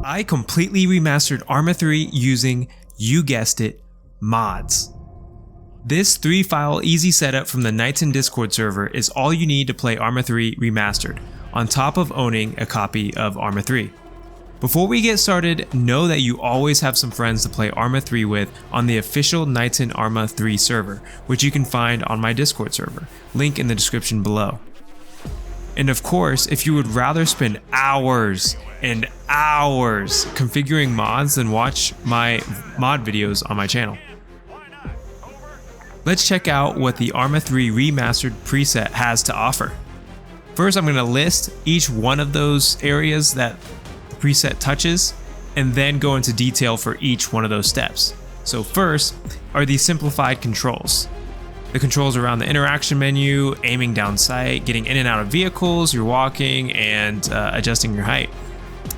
I completely remastered Arma 3 using, you guessed it, mods. This 3-file easy setup from the Knights in Discord server is all you need to play Arma 3 Remastered, on top of owning a copy of Arma 3. Before we get started, know that you always have some friends to play Arma 3 with on the official Knights in Arma 3 server, which you can find on my Discord server, link in the description below. And of course, if you would rather spend hours and hours configuring mods than watch my mod videos on my channel. Let's check out what the Arma 3 Remastered preset has to offer. First, I'm going to list each one of those areas that the preset touches, and then go into detail for each one of those steps. So first are the simplified controls. The controls around the interaction menu, aiming down sight, getting in and out of vehicles, you're walking, and adjusting your height.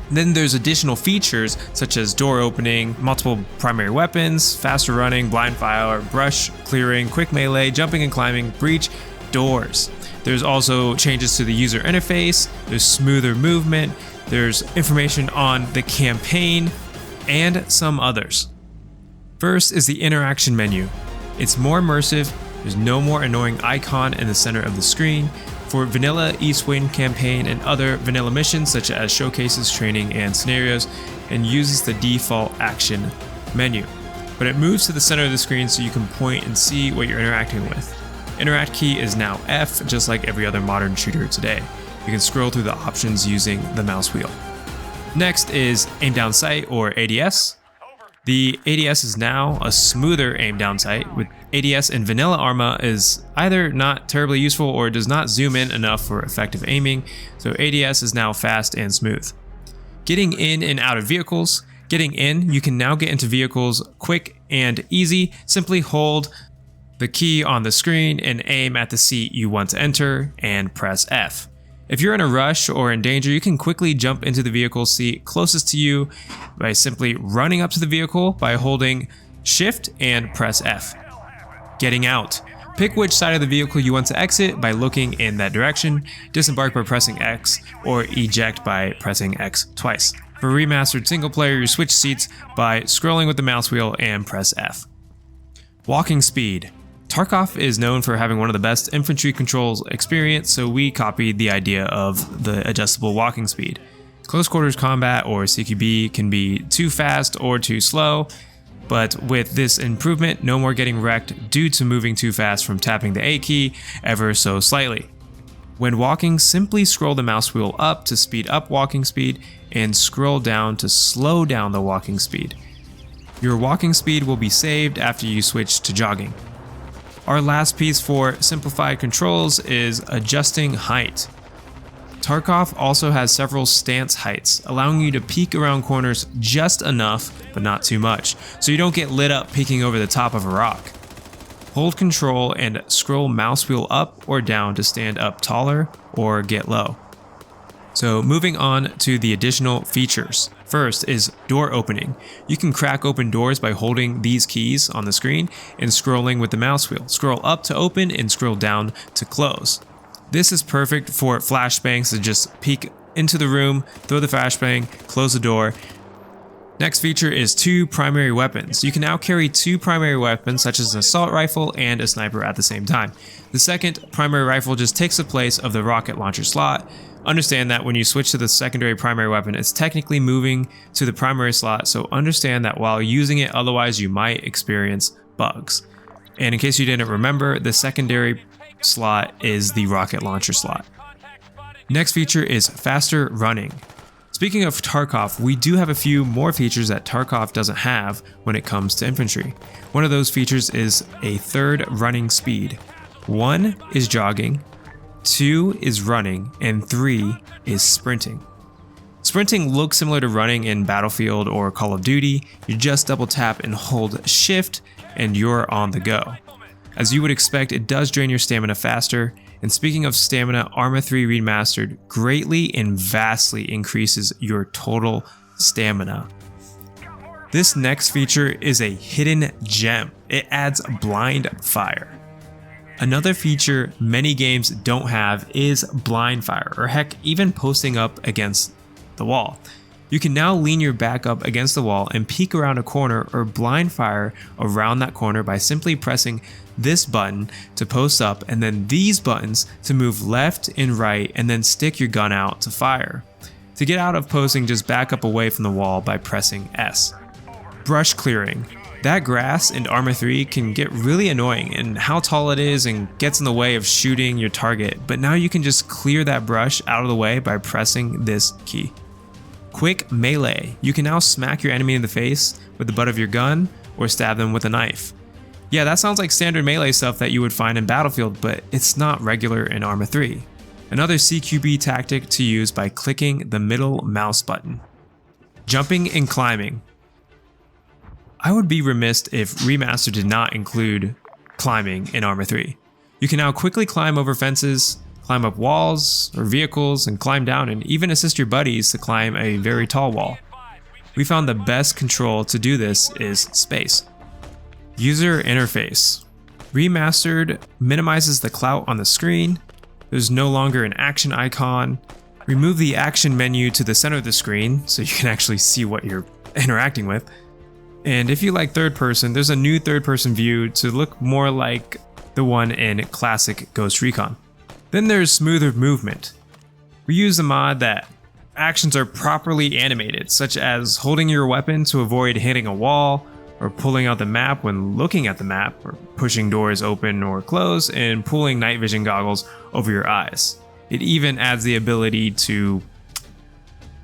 Then there's additional features such as door opening, multiple primary weapons, faster running, blind fire, brush clearing, quick melee, jumping and climbing, breach, doors. There's also changes to the user interface, there's smoother movement, there's information on the campaign, and some others. First is the interaction menu. It's more immersive, there's no more annoying icon in the center of the screen. For vanilla East Wind campaign and other vanilla missions such as showcases, training, and scenarios, and uses the default action menu. But it moves to the center of the screen so you can point and see what you're interacting with. Interact key is now F, just like every other modern shooter today. You can scroll through the options using the mouse wheel. Next is aim down sight, or ADS. The ADS is now a smoother aim down sight, with ADS in vanilla Arma is either not terribly useful or does not zoom in enough for effective aiming, so ADS is now fast and smooth. Getting in and out of vehicles. Getting in, you can now get into vehicles quick and easy. Simply hold the key on the screen and aim at the seat you want to enter and press F. If you're in a rush or in danger, you can quickly jump into the vehicle seat closest to you by simply running up to the vehicle by holding Shift and press F. Getting out. Pick which side of the vehicle you want to exit by looking in that direction, disembark by pressing X, or eject by pressing X twice. For remastered single player, you switch seats by scrolling with the mouse wheel and press F. Walking speed. Tarkov is known for having one of the best infantry controls experience, so we copied the idea of the adjustable walking speed. Close quarters combat, or CQB, can be too fast or too slow, but with this improvement, no more getting wrecked due to moving too fast from tapping the A key ever so slightly. When walking, simply scroll the mouse wheel up to speed up walking speed and scroll down to slow down the walking speed. Your walking speed will be saved after you switch to jogging. Our last piece for simplified controls is adjusting height. Tarkov also has several stance heights, allowing you to peek around corners just enough, but not too much, so you don't get lit up peeking over the top of a rock. Hold control and scroll mouse wheel up or down to stand up taller or get low. So moving on to the additional features. First is door opening. You can crack open doors by holding these keys on the screen and scrolling with the mouse wheel. Scroll up to open and scroll down to close. This is perfect for flashbangs to just peek into the room, throw the flashbang, close the door. Next feature is 2 primary weapons. You can now carry 2 primary weapons such as an assault rifle and a sniper at the same time. The second primary rifle just takes the place of the rocket launcher slot. Understand that when you switch to the secondary primary weapon, it's technically moving to the primary slot, so understand that while using it, otherwise you might experience bugs. And in case you didn't remember, the secondary slot is the rocket launcher slot. Next feature is faster running. Speaking of Tarkov, we do have a few more features that Tarkov doesn't have when it comes to infantry. One of those features is a third running speed. 1 is jogging, 2 is running, and 3 is sprinting. Sprinting looks similar to running in Battlefield or Call of Duty. You just double tap and hold Shift and you're on the go. As you would expect, it does drain your stamina faster. And speaking of stamina, Arma 3 Remastered greatly and vastly increases your total stamina. This next feature is a hidden gem. It adds blind fire. Another feature many games don't have is blind fire, or heck, even posting up against the wall. You can now lean your back up against the wall and peek around a corner or blind fire around that corner by simply pressing this button to post up and then these buttons to move left and right and then stick your gun out to fire. To get out of posing, just back up away from the wall by pressing S. Brush clearing. That grass in Arma 3 can get really annoying in how tall it is and gets in the way of shooting your target, but now you can just clear that brush out of the way by pressing this key. Quick melee. You can now smack your enemy in the face with the butt of your gun or stab them with a knife. Yeah, that sounds like standard melee stuff that you would find in Battlefield, but it's not regular in Arma 3. Another CQB tactic to use by clicking the middle mouse button. Jumping and climbing. I would be remiss if Remastered did not include climbing in Arma 3. You can now quickly climb over fences, climb up walls or vehicles, and climb down and even assist your buddies to climb a very tall wall. We found the best control to do this is space. User interface. Remastered minimizes the clout on the screen. There's no longer an action icon. Remove the action menu to the center of the screen so you can actually see what you're interacting with. And if you like third person, there's a new third person view to look more like the one in classic Ghost Recon. Then there's smoother movement. We use a mod that actions are properly animated, such as holding your weapon to avoid hitting a wall, or pulling out the map when looking at the map, or pushing doors open or close, and pulling night vision goggles over your eyes. It even adds the ability to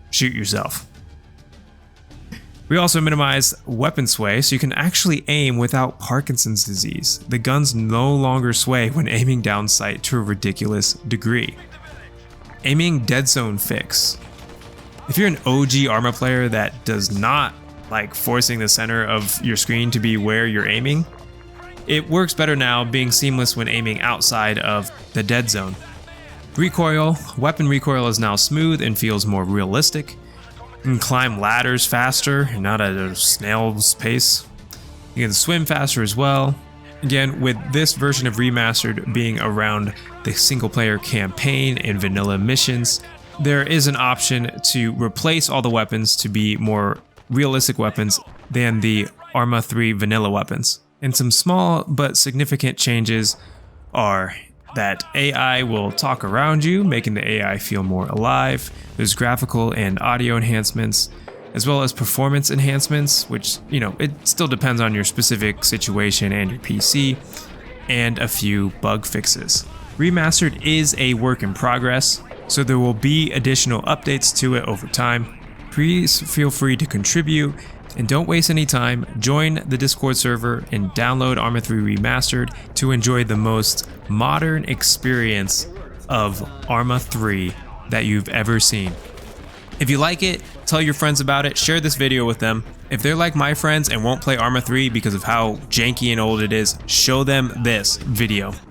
shoot yourself. We also minimize weapon sway so you can actually aim without Parkinson's disease. The guns no longer sway when aiming down sight to a ridiculous degree. Aiming dead zone fix. If you're an OG Arma player that does not like forcing the center of your screen to be where you're aiming, it works better now, being seamless when aiming outside of the dead zone. Recoil. Weapon recoil is now smooth and feels more realistic. You can climb ladders faster and not at a snail's pace. You can swim faster as well. Again, with this version of Remastered being around the single player campaign and vanilla missions, there is an option to replace all the weapons to be more realistic weapons than the Arma 3 vanilla weapons. And some small but significant changes are that AI will talk around you, making the AI feel more alive. There's graphical and audio enhancements, as well as performance enhancements, which, it still depends on your specific situation and your PC, and a few bug fixes. Remastered is a work in progress, so there will be additional updates to it over time. Please feel free to contribute, and don't waste any time. Join the Discord server and download Arma 3 Remastered to enjoy the most modern experience of Arma 3 that you've ever seen. If you like it, tell your friends about it, share this video with them. If they're like my friends and won't play Arma 3 because of how janky and old it is, show them this video.